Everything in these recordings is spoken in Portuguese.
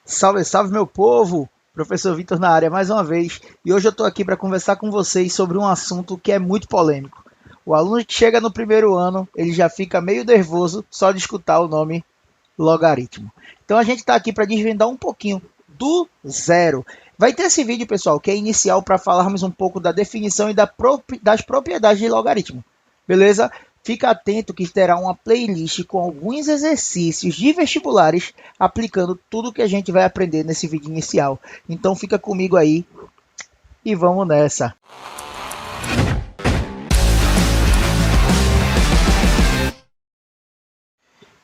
Salve, salve meu povo! Professor Vitor na área mais uma vez, e hoje eu estou aqui para conversar com vocês sobre um assunto que é muito polêmico. O aluno que chega no primeiro ano, ele já fica meio nervoso só de escutar o nome logaritmo. Então a gente está aqui para desvendar um pouquinho do zero. Vai ter esse vídeo, pessoal, que é inicial para falarmos um pouco da definição e das propriedades de logaritmo. Beleza? Fica atento que terá uma playlist com alguns exercícios de vestibulares aplicando tudo que a gente vai aprender nesse vídeo inicial. Então fica comigo aí e vamos nessa.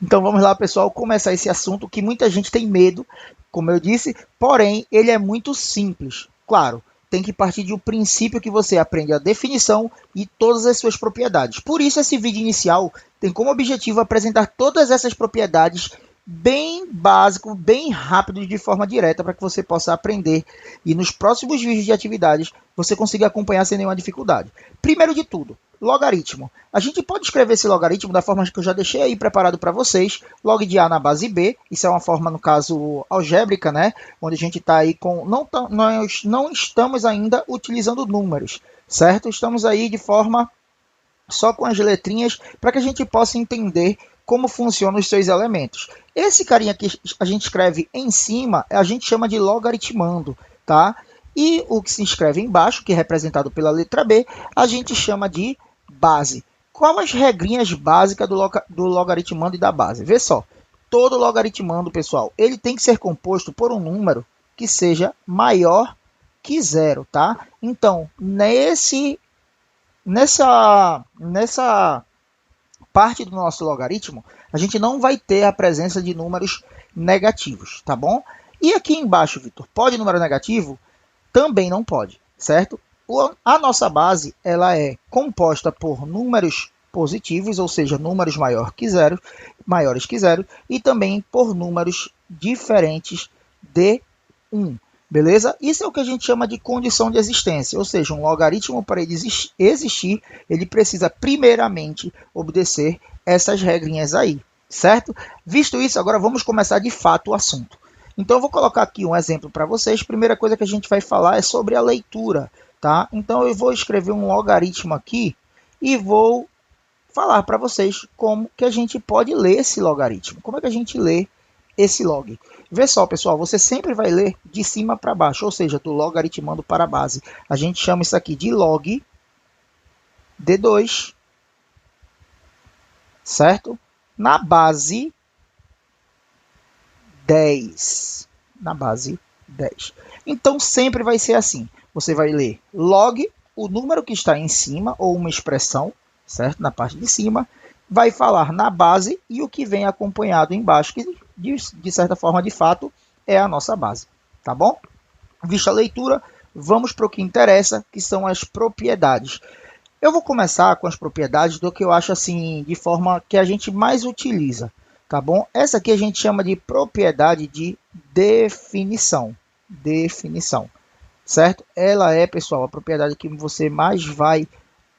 Então vamos lá, pessoal, começar esse assunto que muita gente tem medo, como eu disse, porém ele é muito simples. Claro, tem que partir de um princípio que você aprende a definição e todas as suas propriedades. Por isso esse vídeo inicial tem como objetivo apresentar todas essas propriedades bem básico, bem rápido, de forma direta, para que você possa aprender e nos próximos vídeos de atividades você consiga acompanhar sem nenhuma dificuldade. Primeiro de tudo, logaritmo. A gente pode escrever esse logaritmo da forma que eu já deixei aí preparado para vocês, log de A na base B, isso é uma forma, no caso, algébrica, né? Onde a gente está aí com... Nós não estamos ainda utilizando números, certo? Estamos aí de forma só com as letrinhas para que a gente possa entender como funcionam os seus elementos. Esse carinha que a gente escreve em cima, a gente chama de logaritmando, tá? E o que se escreve embaixo, que é representado pela letra B, a gente chama de base. Quais as regrinhas básicas do logaritmando e da base? Vê só, todo logaritmando, pessoal, ele tem que ser composto por um número que seja maior que zero, tá? Então, nessa parte do nosso logaritmo, a gente não vai ter a presença de números negativos, tá bom? E aqui embaixo, Vitor, pode número negativo? Também não pode, certo? A nossa base ela é composta por números positivos, ou seja, números maiores que zero, e também por números diferentes de 1. Beleza? Isso é o que a gente chama de condição de existência, ou seja, um logaritmo, para ele existir, ele precisa primeiramente obedecer essas regrinhas aí, certo? Visto isso, agora vamos começar de fato o assunto. Então eu vou colocar aqui um exemplo para vocês. Primeira coisa que a gente vai falar é sobre a leitura, tá? Então eu vou escrever um logaritmo aqui e vou falar para vocês como que a gente pode ler esse logaritmo. Como é que a gente lê esse log? Vê só, pessoal, você sempre vai ler de cima para baixo, ou seja, do logaritmando para a base. A gente chama isso aqui de log D2, certo? Na base 10. Na base 10. Então, sempre vai ser assim. Você vai ler log, o número que está em cima, ou uma expressão, certo? Na parte de cima. Vai falar na base e o que vem acompanhado embaixo, que de certa forma, de fato, é a nossa base. Tá bom? Vista a leitura, vamos para o que interessa, que são as propriedades. Eu vou começar com as propriedades do que eu acho assim, de forma que a gente mais utiliza. Tá bom? Essa aqui a gente chama de propriedade de definição. Definição. Certo? Ela é, pessoal, a propriedade que você mais vai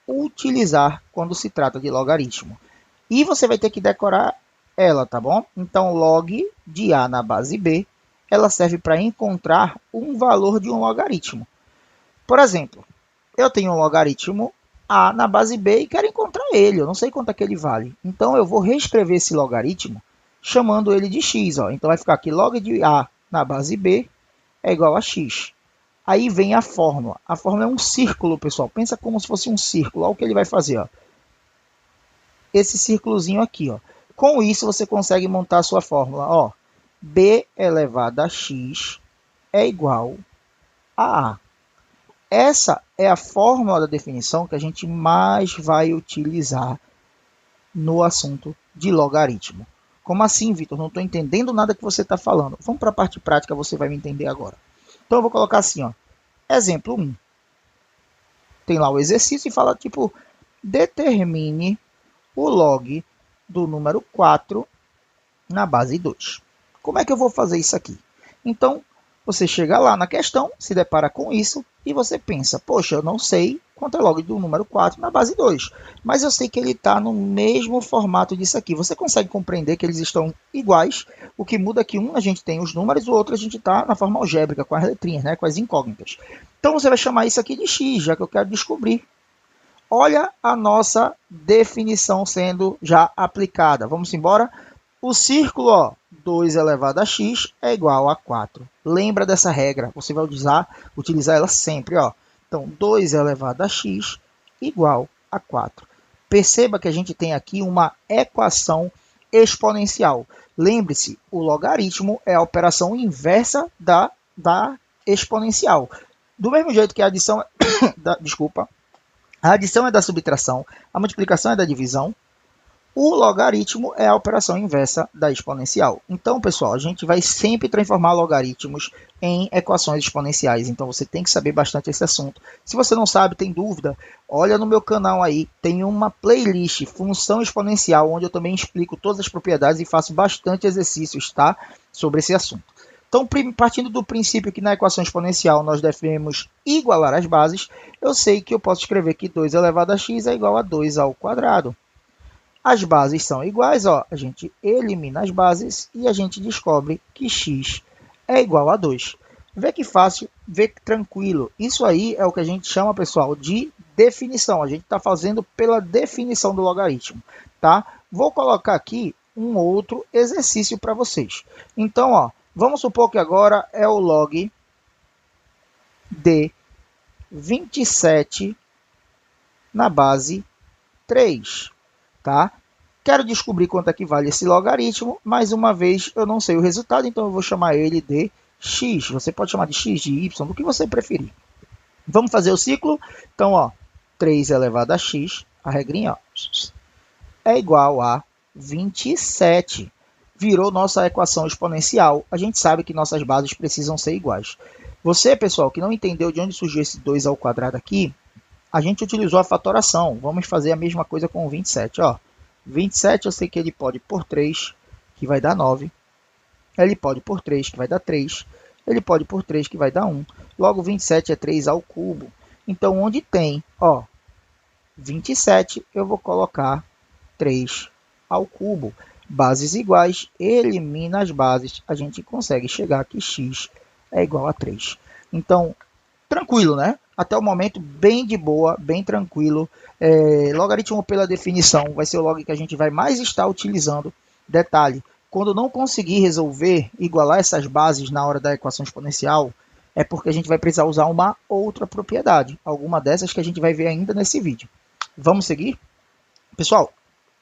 utilizar quando se trata de logaritmo. E você vai ter que decorar ela, tá bom? Então, log de A na base B, ela serve para encontrar um valor de um logaritmo. Por exemplo, eu tenho um logaritmo A na base B e quero encontrar ele. Eu não sei quanto é que ele vale. Então, eu vou reescrever esse logaritmo chamando ele de x. Ó. Então, vai ficar aqui log de A na base B é igual a x. Aí vem a fórmula. A fórmula é um círculo, pessoal. Pensa como se fosse um círculo. Olha o que ele vai fazer. Ó. Esse círculozinho aqui. Ó. Com isso, você consegue montar a sua fórmula. Ó. B elevado a x é igual a A. Essa é a fórmula da definição que a gente mais vai utilizar no assunto de logaritmo. Como assim, Vitor? Não estou entendendo nada que você está falando. Vamos para a parte prática, você vai me entender agora. Então, eu vou colocar assim, ó. Exemplo 1. Tem lá o exercício e fala, tipo, determine o log do número 4 na base 2. Como é que eu vou fazer isso aqui? Então, você chega lá na questão, se depara com isso, e você pensa, poxa, eu não sei quanto é log do número 4 na base 2, mas eu sei que ele está no mesmo formato disso aqui. Você consegue compreender que eles estão iguais? O que muda é que um a gente tem os números, o outro a gente está na forma algébrica, com as letrinhas, né, com as incógnitas. Então você vai chamar isso aqui de x, já que eu quero descobrir. Olha a nossa definição sendo já aplicada. Vamos embora? O círculo, ó, 2 elevado a x é igual a 4. Lembra dessa regra, você vai utilizar ela sempre. Ó. Então, 2 elevado a x igual a 4. Perceba que a gente tem aqui uma equação exponencial. Lembre-se, o logaritmo é a operação inversa da exponencial. Do mesmo jeito que a adição... a adição é da subtração, a multiplicação é da divisão, o logaritmo é a operação inversa da exponencial. Então, pessoal, a gente vai sempre transformar logaritmos em equações exponenciais. Então, você tem que saber bastante esse assunto. Se você não sabe, tem dúvida, olha no meu canal aí. Tem uma playlist, função exponencial, onde eu também explico todas as propriedades e faço bastante exercícios, tá? Sobre esse assunto. Então, partindo do princípio que na equação exponencial nós devemos igualar as bases, eu sei que eu posso escrever que 2 elevado a x é igual a 2 ao quadrado. As bases são iguais, ó, a gente elimina as bases e a gente descobre que x é igual a 2. Vê que fácil, vê que tranquilo. Isso aí é o que a gente chama, pessoal, de definição. A gente está fazendo pela definição do logaritmo, tá? Vou colocar aqui um outro exercício para vocês. Então, ó, vamos supor que agora é o log de 27 na base 3. Tá? Quero descobrir quanto é que vale esse logaritmo. Mais uma vez, eu não sei o resultado, então eu vou chamar ele de x. Você pode chamar de x, de y, do que você preferir. Vamos fazer o ciclo? Então, ó, 3 elevado a x, a regrinha, ó, é igual a 27. Virou nossa equação exponencial. A gente sabe que nossas bases precisam ser iguais. Você, pessoal, que não entendeu de onde surgiu esse 2 ao quadrado aqui, a gente utilizou a fatoração. Vamos fazer a mesma coisa com o 27. Ó. 27 eu sei que ele pode por 3, que vai dar 9. Ele pode por 3, que vai dar 3. Ele pode por 3, que vai dar 1. Logo, 27 é 3 ao cubo. Então, onde tem, ó, 27, eu vou colocar 3 ao cubo. Bases iguais, elimina as bases, a gente consegue chegar que x é igual a 3. Então, tranquilo, né? Até o momento, bem de boa, bem tranquilo. Logaritmo pela definição vai ser o log que a gente vai mais estar utilizando. Detalhe, quando não conseguir resolver, igualar essas bases na hora da equação exponencial, é porque a gente vai precisar usar uma outra propriedade. Alguma dessas que a gente vai ver ainda nesse vídeo. Vamos seguir? Pessoal,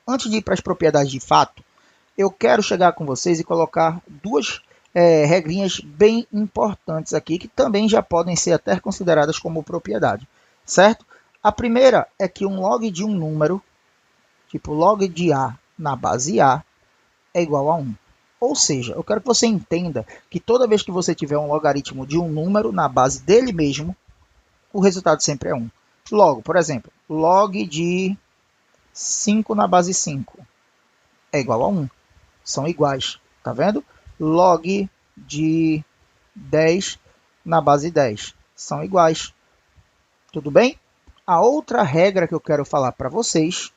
antes de ir para as propriedades de fato, eu quero chegar com vocês e colocar duas regrinhas bem importantes aqui, que também já podem ser até consideradas como propriedade, certo? A primeira é que um log de um número, tipo log de A na base A, é igual a 1. Ou seja, eu quero que você entenda que toda vez que você tiver um logaritmo de um número na base dele mesmo, o resultado sempre é 1. Logo, por exemplo, log de 5 na base 5 é igual a 1. São iguais, tá vendo? Log de 10 na base 10 são iguais. Tudo bem? A outra regra que eu quero falar para vocês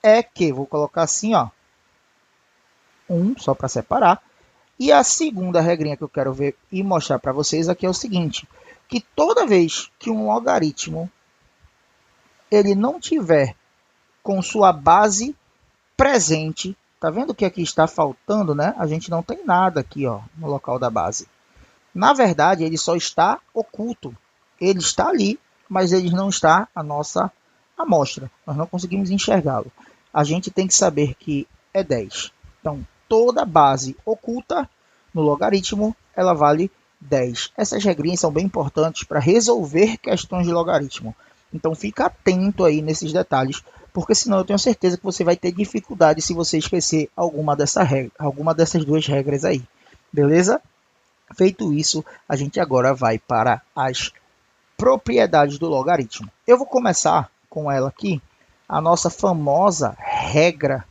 é que, vou colocar assim, ó, 1 só para separar. E a segunda regrinha que eu quero ver e mostrar para vocês aqui é o seguinte, que toda vez que um logaritmo ele não tiver com sua base presente, tá vendo que aqui está faltando, né? A gente não tem nada aqui, ó, no local da base. Na verdade, ele só está oculto. Ele está ali, mas ele não está a nossa amostra. Nós não conseguimos enxergá-lo. A gente tem que saber que é 10. Então, toda base oculta no logaritmo, ela vale 10. Essas regrinhas são bem importantes para resolver questões de logaritmo. Então, fica atento aí nesses detalhes, porque senão eu tenho certeza que você vai ter dificuldade se você esquecer alguma dessas duas regras aí. Beleza? Feito isso, a gente agora vai para as propriedades do logaritmo. Eu vou começar com ela aqui, a nossa famosa regra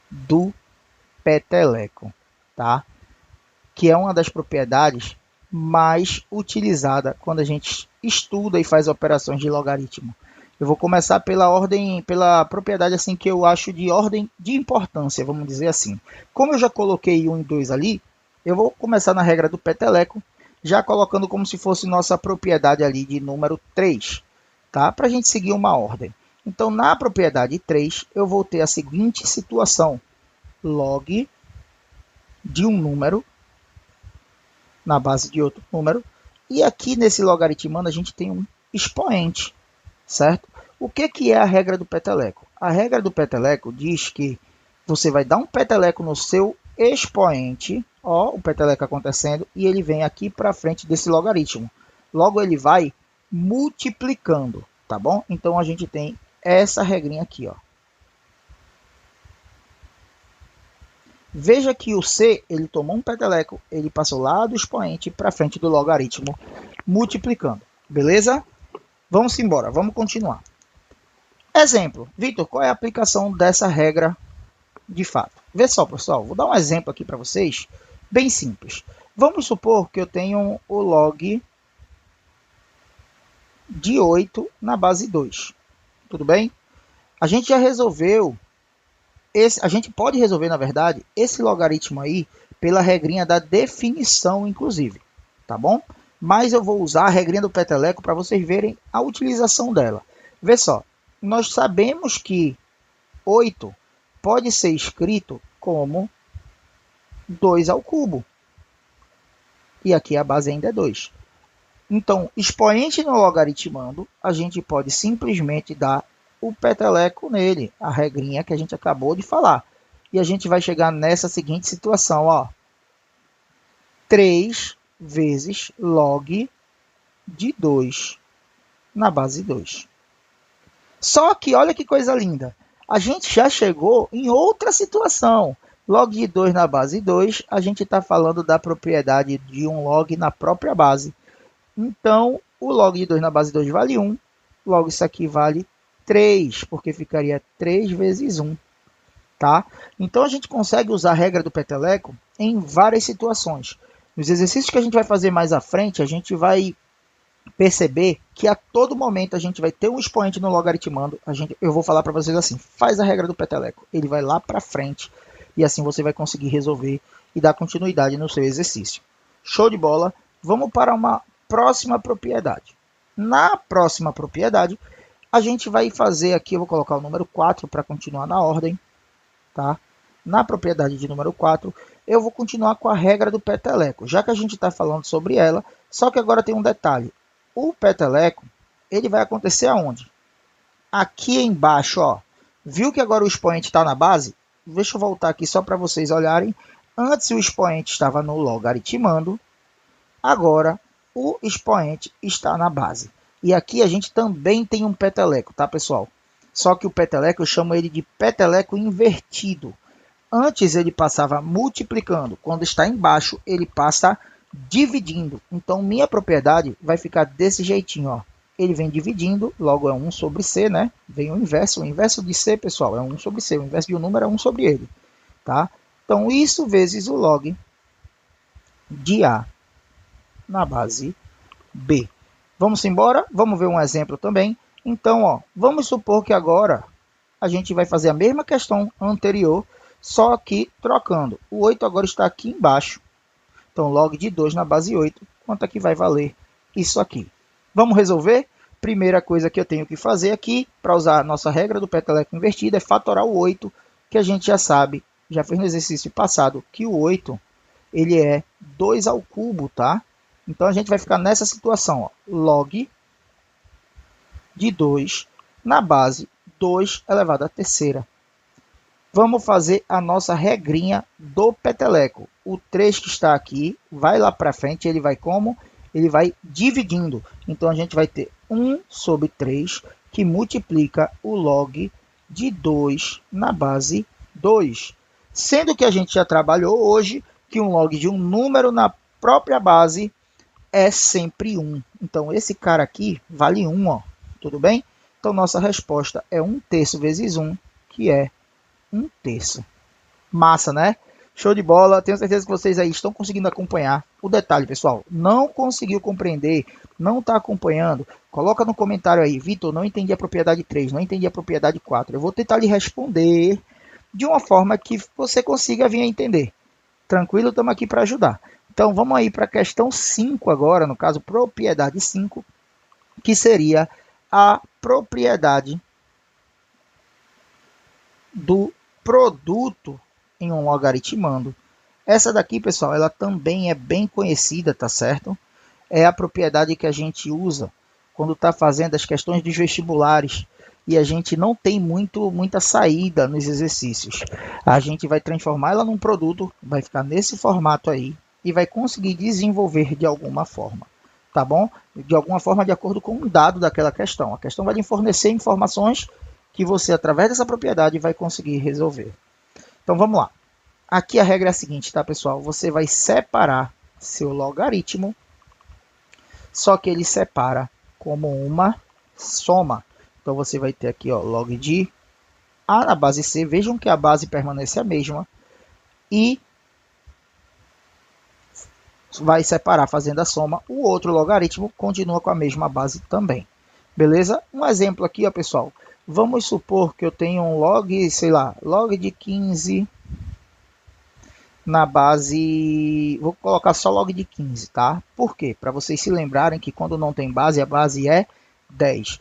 do peteleco, tá? Que é uma das propriedades mais utilizada quando a gente estuda e faz operações de logaritmo. Eu vou começar pela propriedade assim que eu acho de ordem de importância, vamos dizer assim. Como eu já coloquei 1 e 2 ali, eu vou começar na regra do peteleco, já colocando como se fosse nossa propriedade ali de número 3, tá? Para a gente seguir uma ordem. Então, na propriedade 3, eu vou ter a seguinte situação. Log de um número na base de outro número. E aqui nesse logaritmando a gente tem um expoente, certo? O que é a regra do peteleco? A regra do peteleco diz que você vai dar um peteleco no seu expoente, ó, o peteleco acontecendo, e ele vem aqui para frente desse logaritmo. Logo ele vai multiplicando, tá bom? Então a gente tem essa regrinha aqui, ó. Veja que o C, ele tomou um peteleco, ele passou lá do expoente para frente do logaritmo, multiplicando. Beleza? Vamos embora, vamos continuar. Exemplo. Vitor, qual é a aplicação dessa regra de fato? Vê só, pessoal, vou dar um exemplo aqui para vocês, bem simples. Vamos supor que eu tenho o log de 8 na base 2. Tudo bem? A gente já resolveu, a gente pode resolver, na verdade, esse logaritmo aí pela regrinha da definição, inclusive. Tá bom? Mas eu vou usar a regrinha do peteleco para vocês verem a utilização dela. Vê só, nós sabemos que 8 pode ser escrito como 2 ao cubo. E aqui a base ainda é 2. Então, expoente no logaritmando, a gente pode simplesmente dar o peteleco nele, a regrinha que a gente acabou de falar. E a gente vai chegar nessa seguinte situação, ó. 3 vezes log de 2 na base 2. Só que olha que coisa linda. A gente já chegou em outra situação. Log de 2 na base 2, a gente está falando da propriedade de um log na própria base. Então, o log de 2 na base 2 vale 1. Logo, isso aqui vale 3, porque ficaria 3 vezes 1. Tá? Então, a gente consegue usar a regra do peteleco em várias situações. Nos exercícios que a gente vai fazer mais à frente, a gente vai perceber que a todo momento a gente vai ter um expoente no logaritmando. Eu vou falar para vocês assim, faz a regra do peteleco. Ele vai lá para frente e assim você vai conseguir resolver e dar continuidade no seu exercício. Show de bola! Vamos para uma próxima propriedade. Na próxima propriedade, a gente vai fazer aqui, eu vou colocar o número 4 para continuar na ordem. Tá? Na propriedade de número 4, eu vou continuar com a regra do peteleco, já que a gente está falando sobre ela, só que agora tem um detalhe. O peteleco, ele vai acontecer aonde? Aqui embaixo, ó. Viu que agora o expoente está na base? Deixa eu voltar aqui só para vocês olharem. Antes o expoente estava no logaritmando, agora o expoente está na base. E aqui a gente também tem um peteleco, tá, pessoal? Só que o peteleco, eu chamo ele de peteleco invertido. Antes ele passava multiplicando, quando está embaixo ele passa dividindo. Então minha propriedade vai ficar desse jeitinho, ó. Ele vem dividindo, logo é 1 sobre C, né? Vem o inverso de C, pessoal, é 1 sobre C. O inverso de um número é 1 sobre ele, tá? Então isso vezes o log de A na base B. Vamos embora? Vamos ver um exemplo também. Então, ó, vamos supor que agora a gente vai fazer a mesma questão anterior, só que trocando. O 8 agora está aqui embaixo. Então, log de 2 na base 8, quanto é que vai valer isso aqui? Vamos resolver? Primeira coisa que eu tenho que fazer aqui, para usar a nossa regra do peteleco invertido, é fatorar o 8, que a gente já sabe, já fez no exercício passado, que o 8 ele é 2 ao cubo, tá? Então, a gente vai ficar nessa situação, ó, log de 2 na base 2 elevado à terceira. Vamos fazer a nossa regrinha do peteleco. O 3 que está aqui vai lá para frente, ele vai como? Ele vai dividindo. Então, a gente vai ter 1 sobre 3, que multiplica o log de 2 na base 2. Sendo que a gente já trabalhou hoje que um log de um número na própria base é sempre 1. Então, esse cara aqui vale 1, ó. Tudo bem? Então, nossa resposta é 1/3 vezes 1, que é 1/3. Massa, né? Show de bola, tenho certeza que vocês aí estão conseguindo acompanhar. O detalhe, pessoal, não conseguiu compreender, não está acompanhando, coloca no comentário aí, Vitor, não entendi a propriedade 3, não entendi a propriedade 4. Eu vou tentar lhe responder de uma forma que você consiga vir a entender. Tranquilo? Estamos aqui para ajudar. Então, vamos aí para a questão 5 agora, no caso, propriedade 5, que seria a propriedade do produto em um logaritmando. Essa daqui, pessoal, ela também é bem conhecida, tá certo? É a propriedade que a gente usa quando está fazendo as questões dos vestibulares e a gente não tem muita saída nos exercícios. A gente vai transformar ela num produto, vai ficar nesse formato aí e vai conseguir desenvolver de alguma forma, tá bom? De alguma forma, de acordo com um dado daquela questão. A questão vai lhe fornecer informações que você, através dessa propriedade, vai conseguir resolver. Então, vamos lá. Aqui a regra é a seguinte, tá, pessoal? Você vai separar seu logaritmo, só que ele separa como uma soma. Então, você vai ter aqui, ó, log de A na base C. Vejam que a base permanece a mesma. E vai separar fazendo a soma. O outro logaritmo continua com a mesma base também. Beleza? Um exemplo aqui, ó, pessoal. Vamos supor que eu tenho um log, sei lá, log de 15 na base... Vou colocar só log de 15, tá? Por quê? Para vocês se lembrarem que quando não tem base, a base é 10.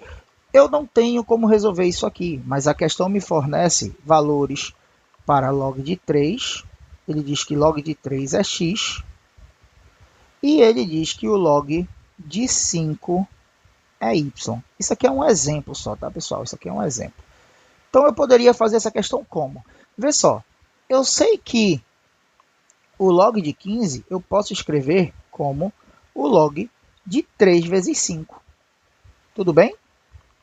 Eu não tenho como resolver isso aqui, mas a questão me fornece valores para log de 3. Ele diz que log de 3 é x. E ele diz que o log de 5 é y. Isso aqui é um exemplo só, tá, pessoal? Isso aqui é um exemplo. Então, eu poderia fazer essa questão como? Vê só, eu sei que o log de 15 eu posso escrever como o log de 3 vezes 5. Tudo bem?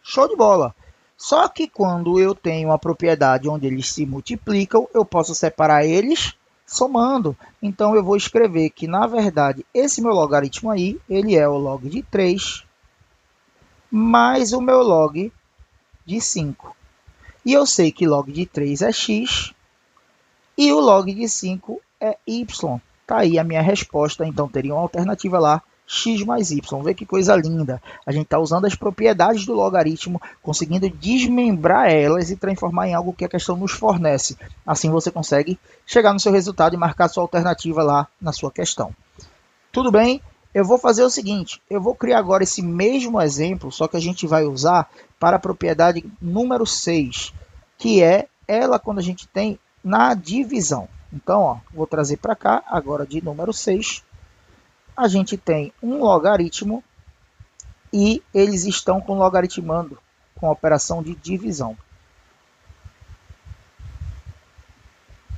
Show de bola! Só que quando eu tenho uma propriedade onde eles se multiplicam, eu posso separar eles somando. Então, eu vou escrever que, na verdade, esse meu logaritmo aí, ele é o log de 3 mais o meu log de 5. E eu sei que log de 3 é x e o log de 5 é y. Está aí a minha resposta. Então, teria uma alternativa lá, x mais y. Vê que coisa linda. A gente está usando as propriedades do logaritmo, conseguindo desmembrar elas e transformar em algo que a questão nos fornece. Assim, você consegue chegar no seu resultado e marcar sua alternativa lá na sua questão. Tudo bem? Eu vou fazer o seguinte, eu vou criar agora esse mesmo exemplo, só que a gente vai usar para a propriedade número 6, que é ela quando a gente tem na divisão. Então, ó, vou trazer para cá, agora de número 6, a gente tem um logaritmo e eles estão logaritmando com a operação de divisão.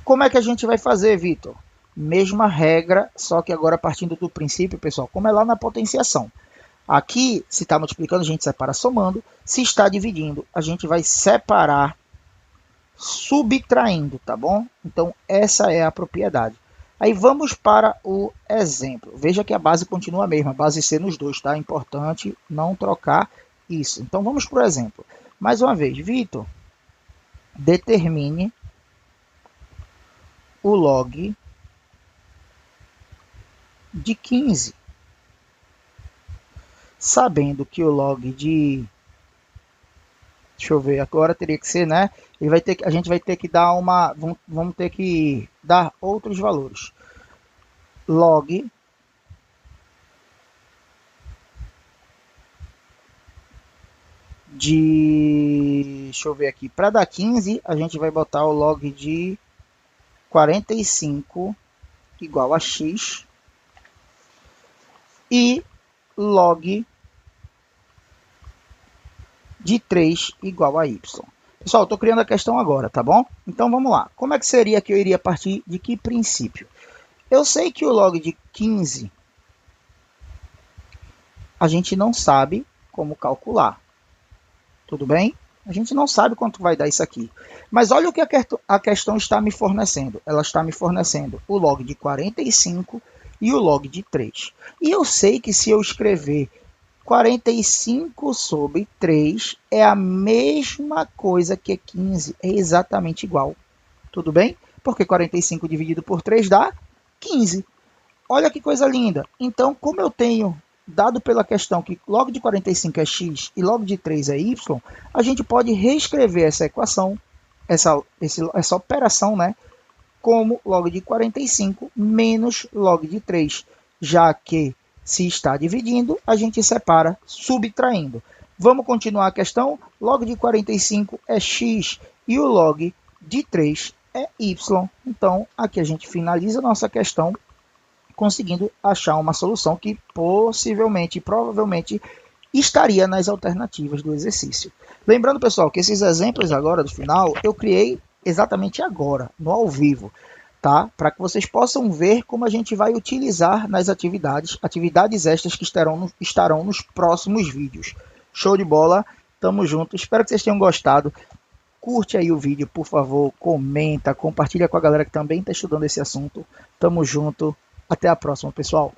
Como é que a gente vai fazer, Vitor? Mesma regra, só que agora partindo do princípio, pessoal, como é lá na potenciação. Aqui, se está multiplicando, a gente separa somando. Se está dividindo, a gente vai separar subtraindo, tá bom? Então, essa é a propriedade. Aí vamos para o exemplo. Veja que a base continua a mesma, base C nos dois, tá? É importante não trocar isso. Então, vamos para o exemplo. Mais uma vez, Vitor, determine o log de 15, sabendo que o log de... Deixa eu ver, agora teria que ser, né? A gente vai ter que dar uma... Vamos ter que dar outros valores. Log de... Deixa eu ver aqui. Para dar 15, a gente vai botar o log de 45 igual a x. E log de 3 igual a y. Pessoal, estou criando a questão agora, tá bom? Então, vamos lá. Como é que seria que eu iria partir de que princípio? Eu sei que o log de 15, a gente não sabe como calcular. Tudo bem? A gente não sabe quanto vai dar isso aqui. Mas olha o que a questão está me fornecendo. Ela está me fornecendo o log de 45 e o log de 3. E eu sei que se eu escrever 45 sobre 3 é a mesma coisa que 15, é exatamente igual. Tudo bem? porque 45 dividido por 3 dá 15. Olha que coisa linda. Então, como eu tenho dado pela questão que log de 45 é x e log de 3 é y, a gente pode reescrever essa equação, essa operação, né, como log de 45 menos log de 3, já que se está dividindo, a gente separa subtraindo. Vamos continuar a questão? Log de 45 é x e o log de 3 é y. Então, aqui a gente finaliza a nossa questão conseguindo achar uma solução que possivelmente e provavelmente estaria nas alternativas do exercício. Lembrando, pessoal, que esses exemplos agora do final eu criei exatamente agora, no ao vivo, tá? Para que vocês possam ver como a gente vai utilizar nas atividades extras que estarão nos próximos vídeos. Show de bola, tamo junto, espero que vocês tenham gostado. Curte aí o vídeo, por favor, comenta, compartilha com a galera que também está estudando esse assunto. Tamo junto, até a próxima, pessoal.